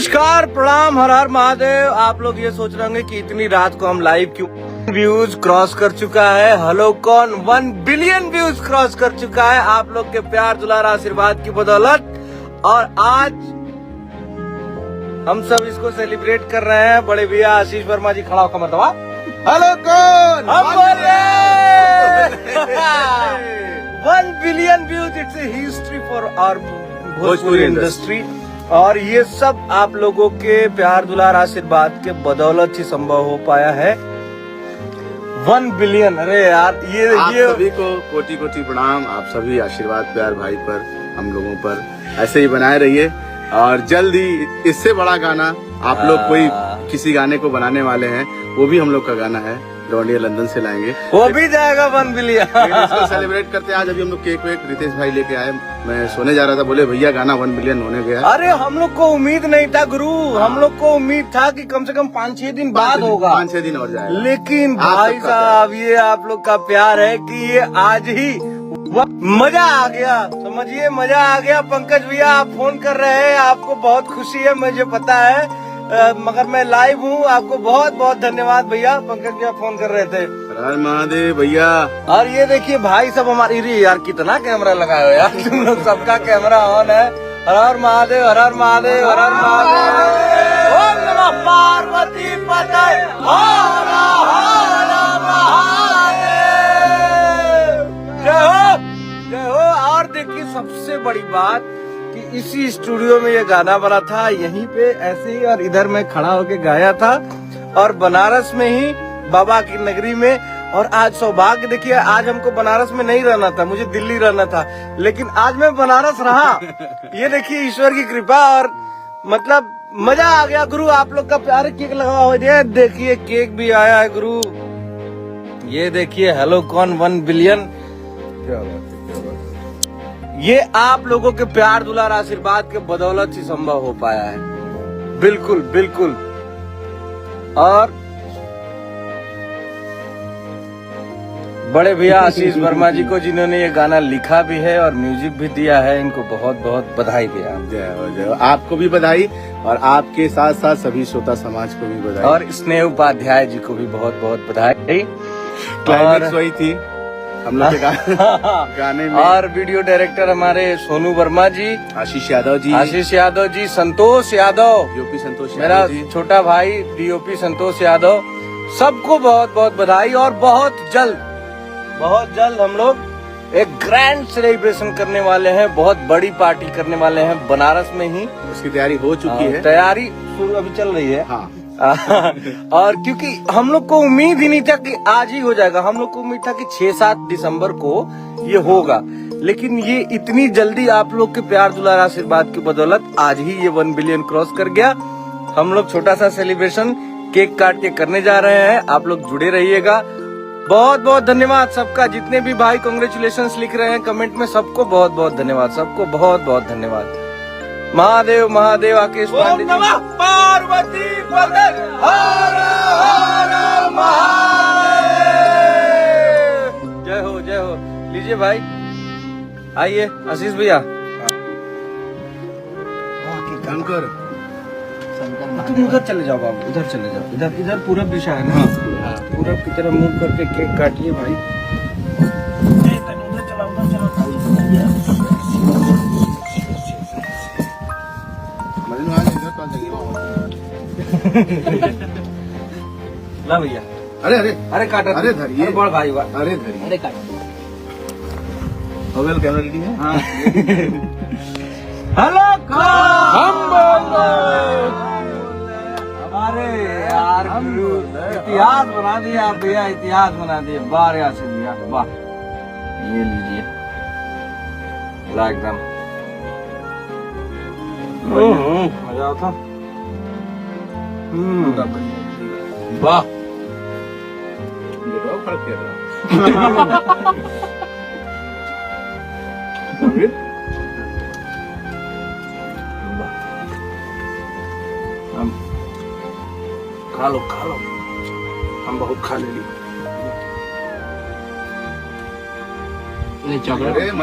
नमस्कार, प्रणाम, हर हर महादेव। आप लोग ये सोच रहे होंगे कि इतनी रात को हम लाइव क्यों। व्यूज क्रॉस कर चुका है हेलो कौन 1 बिलियन व्यूज क्रॉस कर चुका है आप लोग के प्यार दुलार आशीर्वाद की बदौलत। और आज हम सब इसको सेलिब्रेट कर रहे हैं। बड़े भैया आशीष वर्मा जी खड़ा होकर मतवा हेलो कौन हम बोल रहे 1 billion views. It's a history for our Bhojpuri industry. और ये सब आप लोगों के प्यार दुलार आशीर्वाद के बदौलत ही संभव हो पाया है। 1 बिलियन। अरे यार आप ये सभी को कोटि कोटि प्रणाम। आप सभी आशीर्वाद प्यार भाई पर, हम लोगों पर ऐसे ही बनाए रहिए। और जल्द ही इससे बड़ा गाना आप लोग कोई किसी गाने को बनाने वाले हैं, वो भी हम लोग का गाना है, लौंडिया लंदन से लाएंगे, वो भी जाएगा 1 बिलियन। इसको सेलिब्रेट करते हैं। आज अभी हम लोग केक वेक रितेश भाई लेके आए। मैं सोने जा रहा था, बोले भैया गाना 1 बिलियन होने गया। अरे हम लोग को उम्मीद नहीं था गुरु, हम लोग को उम्मीद था कि कम से कम 5-6 दिन बाद होगा, 5-6 दिन और जाएगा। लेकिन आप भाई सबका साहब ये आप लोग का प्यार है कि ये आज ही मजा आ गया। समझिए मजा आ गया। पंकज भैया आप फोन कर रहे हैं, आपको बहुत खुशी है, मुझे पता है, मगर मैं लाइव हूँ। आपको बहुत बहुत धन्यवाद भैया। पंकज भैया फोन कर रहे थे। हर हर महादेव भैया। और ये देखिए भाई सब हमारी, यार कितना कैमरा लगाए हो यार तुम लोग, सबका कैमरा ऑन है। हर हर महादेव, हर हर महादेव, हर हर महादेव। ओम नमः पार्वती पतये हर हर महादेव। जय हो, जय हो। और देखिए सबसे बड़ी बात कि इसी स्टूडियो में ये गाना बना था, यहीं पे ऐसे ही, और इधर मैं खड़ा होके गाया था, और बनारस में ही बाबा की नगरी में। और आज सौभाग्य देखिए, आज हमको बनारस में नहीं रहना था, मुझे दिल्ली रहना था, लेकिन आज मैं बनारस रहा। ये देखिए ईश्वर की कृपा। और मतलब मजा आ गया गुरु। आप लोग का प्यार केक लगा हो गया, देखिए केक भी आया है गुरु। ये देखिए हेलो कौन 1 बिलियन। क्या बात है, क्या बात है। ये आप लोगों के प्यार दुलार आशीर्वाद के बदौलत ही संभव हो पाया है। बिल्कुल बिल्कुल। और बड़े भैया आशीष वर्मा जी को, जिन्होंने ये गाना लिखा भी है और म्यूजिक भी दिया है, इनको बहुत बहुत बधाई भैया। जय हो, जय हो। आपको भी बधाई, और आपके साथ साथ सभी श्रोता समाज को भी बधाई। और स्नेह उपाध्याय जी को भी बहुत बहुत बधाई। क्लाइमेक्स वही थी हम लोग के गाने में। और वीडियो डायरेक्टर हमारे सोनू वर्मा जी, आशीष यादव जी, संतोष यादव, डीओपी संतोष मेरा यादव जी, छोटा भाई डीओपी संतोष यादव, सबको बहुत बहुत बधाई। और बहुत जल्द हम लोग एक ग्रैंड सेलिब्रेशन करने वाले हैं, बहुत बड़ी पार्टी करने वाले हैं बनारस में ही। उसकी तैयारी हो चुकी है। तैयारी शुरू अभी चल रही है। हाँ। और क्योंकि हम लोग को उम्मीद ही नहीं था कि आज ही हो जाएगा, हम लोग को उम्मीद था कि 6-7 दिसंबर को ये होगा, लेकिन ये इतनी जल्दी आप लोग के प्यार दुलार आशीर्वाद की बदौलत आज ही ये 1 बिलियन क्रॉस कर गया। हम लोग छोटा सा सेलिब्रेशन केक काट के करने जा रहे हैं, आप लोग जुड़े रहिएगा। बहुत बहुत धन्यवाद सबका, जितने भी भाई कांग्रेचुलेशंस लिख रहे हैं कमेंट में, सबको बहुत बहुत धन्यवाद, सबको बहुत बहुत धन्यवाद। महादेव महादेव। आकेश पांडे जी, पार्वती पतये हर हर महादेव। जय हो, जय हो। लीजिए भाई, आइए आशीष भैया। शंकर, तुम उधर चले जाओ बाबू, उधर चले जाओ, इधर इधर पूरब दिशा है ना, पूरब की तरफ मुंह करके केक काटिए भाई। उधर चला, उधर चला। ला भैया। अरे अरे अरे काटा, अरे धरिए, बड़ भाई, अरे धरिए, अरे काट। हो गया कैमरा रेडी है। हाँ। हेलो हम बोल रहे। अरे यार गुरु, इतिहास बना दिया आप भैया, इतिहास बना दिए। बार यहाँ से भैया, वाह। ये लीजिए, ला एकदम मजा आता। वाह, फर्क क्या खा लो, हम बहुत खा ले ली। चॉकलेट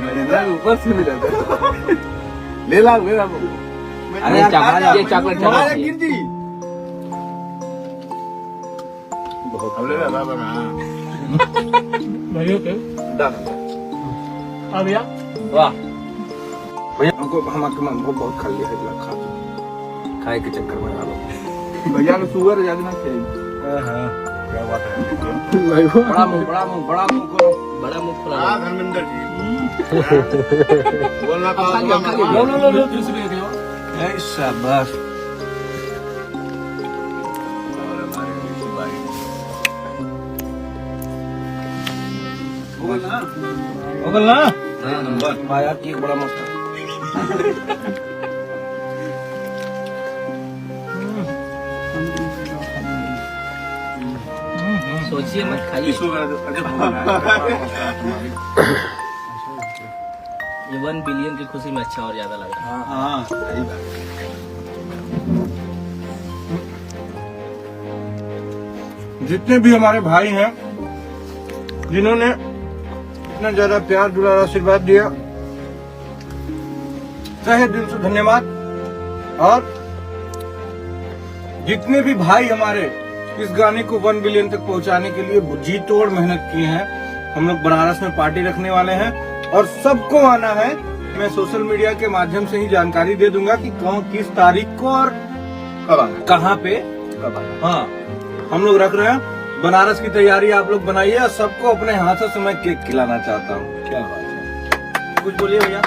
मजेदार ऊपर से मिला था। ले ला ले ला अरे ये चॉकलेट गिर दी अब ले ला भैया वाह भैया हमको बहुत खा लिया है खा खाए के चक्कर में आ लो भैया को शुगर ज्यादा ना चाहिए क्या बात है बड़ा मुंह करो बड़ा मुख खुला हाँ धर्मेंद्र जी बोलना लो शाबाश होगल ना नंबर माया की बड़ा मस्त सोचिए मत खाइए ये 1 बिलियन की खुशी में अच्छा और ज्यादा लग रहा है हाँ सही बात जितने भी हमारे भाई हैं जिन्होंने इतना ज्यादा प्यार दुलार आशीर्वाद दिया तहे दिल से धन्यवाद। और जितने भी भाई हमारे इस गाने को 1 बिलियन तक पहुंचाने के लिए जी तोड़ मेहनत किए हैं, हम लोग बनारस में पार्टी रखने वाले हैं और सबको आना है। मैं सोशल मीडिया के माध्यम से ही जानकारी दे दूंगा कि कौन किस तारीख को और कब आना कहाँ पे कब आना हाँ हम लोग रख रहे हैं। बनारस की तैयारी आप लोग बनाइए और सबको अपने हाथों से मैं केक खिलाना चाहता हूँ। क्या बात है, कुछ बोलिए भैया।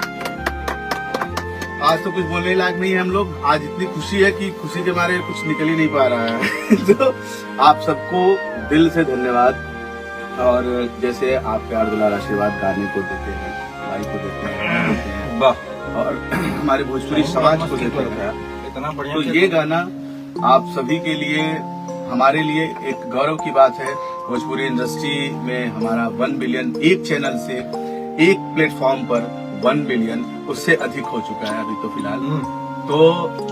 आज तो कुछ बोलने लायक नहीं है हम लोग। आज इतनी खुशी है कि खुशी के मारे कुछ निकल ही नहीं पा रहा है तो आप सबको दिल से धन्यवाद। और जैसे आप प्यार दुलार आशीर्वाद गाने को देते हैं, भाई को देते हैं वाह, और हमारे भोजपुरी समाज को देते हैं, इतना बढ़िया तो ये गाना आप सभी के लिए हमारे लिए एक गौरव की बात है। भोजपुरी इंडस्ट्री में हमारा 1 बिलियन एक चैनल से एक प्लेटफॉर्म पर 1 बिलियन उससे अधिक हो चुका है अभी तो फिलहाल। तो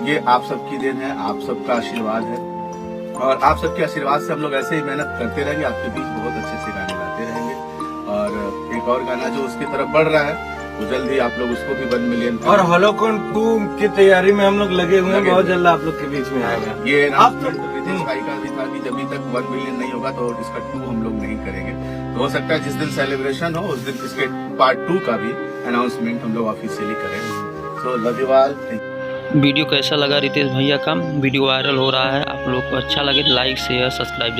ये आप सबकी देन है, आप सबका आशीर्वाद है और आप सबके आशीर्वाद से हम लोग ऐसे ही मेहनत करते रहेंगे, आपके बीच बहुत अच्छे से गाने गाते रहेंगे। और एक और गाना जो उसकी तरफ बढ़ रहा है वो जल्द ही आप लोग उसको भी 1 मिलियन और हलोकन 2 की तैयारी में हम लोग लगे हुए हैं, बहुत जल्द आप लोग के बीच में आएगा। ये अनाउंसमेंट रितेश भाई का भी था कि जब तक 1 मिलियन नहीं होगा तो इसका 2 हम लोग नहीं करेंगे। तो हो सकता है जिस दिन सेलिब्रेशन हो उस दिन इसके पार्ट 2 का भी अनाउंसमेंट हम लोग ऑफिशियली करेंगे। So love you all. Video कैसा लगा रितेश भैया का? वीडियो वायरल हो रहा है, आप लोग को अच्छा लगे लाइक शेयर सब्सक्राइब